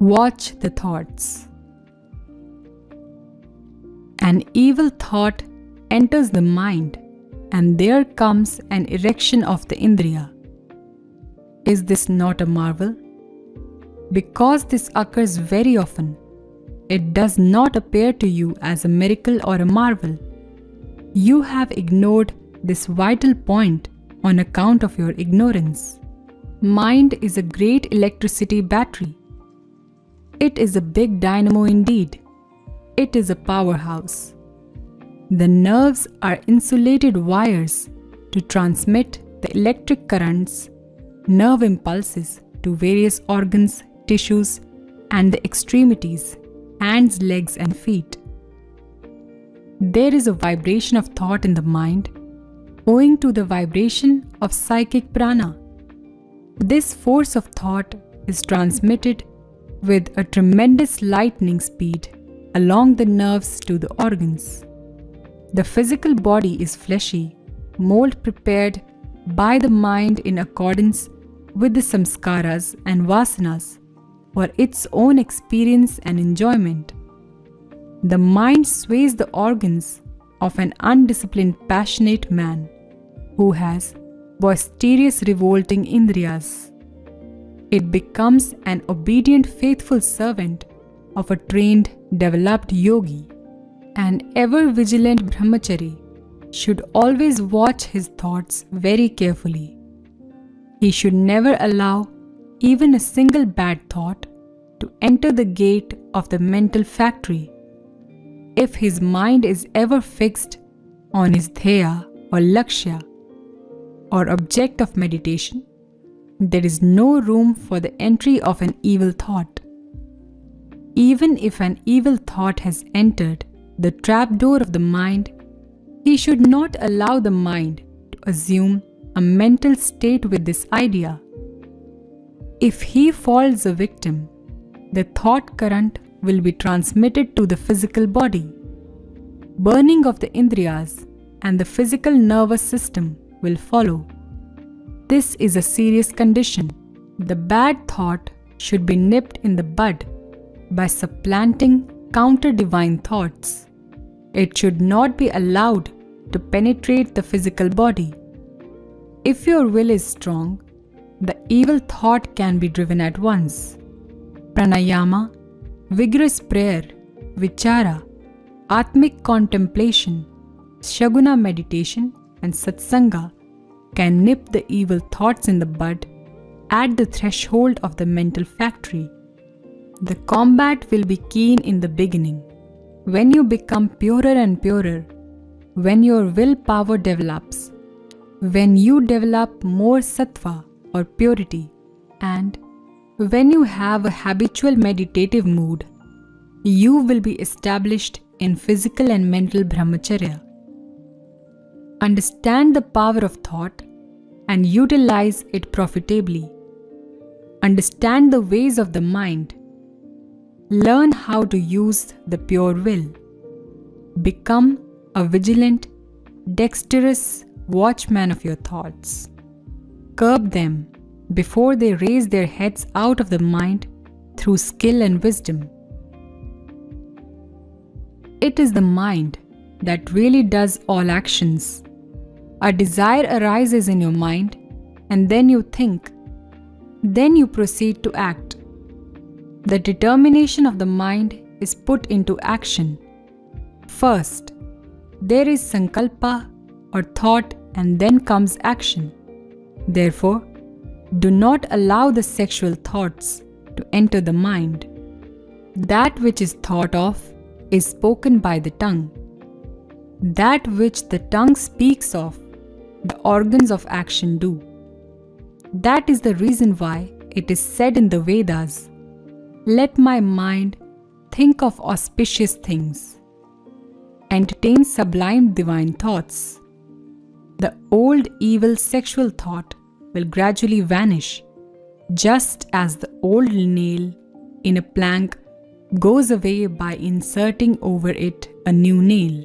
Watch the thoughts. An evil thought enters the mind, and there comes an erection of the Indriya. Is this not a marvel? Because this occurs very often, it does not appear to you as a miracle or a marvel. You have ignored this vital point on account of your ignorance. Mind is a great electricity battery. It is a big dynamo indeed. It is a powerhouse. The nerves are insulated wires to transmit the electric currents, nerve impulses to various organs, tissues, and the extremities, hands, legs, and feet. There is a vibration of thought in the mind owing to the vibration of psychic prana. This force of thought is transmitted with a tremendous lightning speed along the nerves to the organs. The physical body is fleshy, mold prepared by the mind in accordance with the samskaras and vasanas for its own experience and enjoyment. The mind sways the organs of an undisciplined, passionate man who has boisterous, revolting indriyas. It becomes an obedient, faithful servant of a trained, developed yogi. An ever-vigilant brahmachari should always watch his thoughts very carefully. He should never allow even a single bad thought to enter the gate of the mental factory. If his mind is ever fixed on his dhyaya or lakshya or object of meditation, there is no room for the entry of an evil thought. Even if an evil thought has entered the trapdoor of the mind, he should not allow the mind to assume a mental state with this idea. If he falls a victim, the thought current will be transmitted to the physical body. Burning of the indriyas and the physical nervous system will follow. This is a serious condition. The bad thought should be nipped in the bud by supplanting counter-divine thoughts. It should not be allowed to penetrate the physical body. If your will is strong, the evil thought can be driven at once. Pranayama, vigorous prayer, vichara, atmic contemplation, shaguna meditation, and satsanga can nip the evil thoughts in the bud at the threshold of the mental factory. The combat will be keen in the beginning. When you become purer and purer, when your willpower develops, when you develop more sattva or purity, and when you have a habitual meditative mood, you will be established in physical and mental brahmacharya. Understand the power of thought and utilize it profitably. Understand the ways of the mind. Learn how to use the pure will. Become a vigilant, dexterous watchman of your thoughts. Curb them before they raise their heads out of the mind through skill and wisdom. It is the mind that really does all actions. A desire arises in your mind, and then you think. Then you proceed to act. The determination of the mind is put into action. First, there is sankalpa or thought, and then comes action. Therefore, do not allow the sexual thoughts to enter the mind. That which is thought of is spoken by the tongue. That which the tongue speaks of, the organs of action do. That is the reason why it is said in the Vedas, "Let my mind think of auspicious things, entertain sublime divine thoughts." The old evil sexual thought will gradually vanish, just as the old nail in a plank goes away by inserting over it a new nail.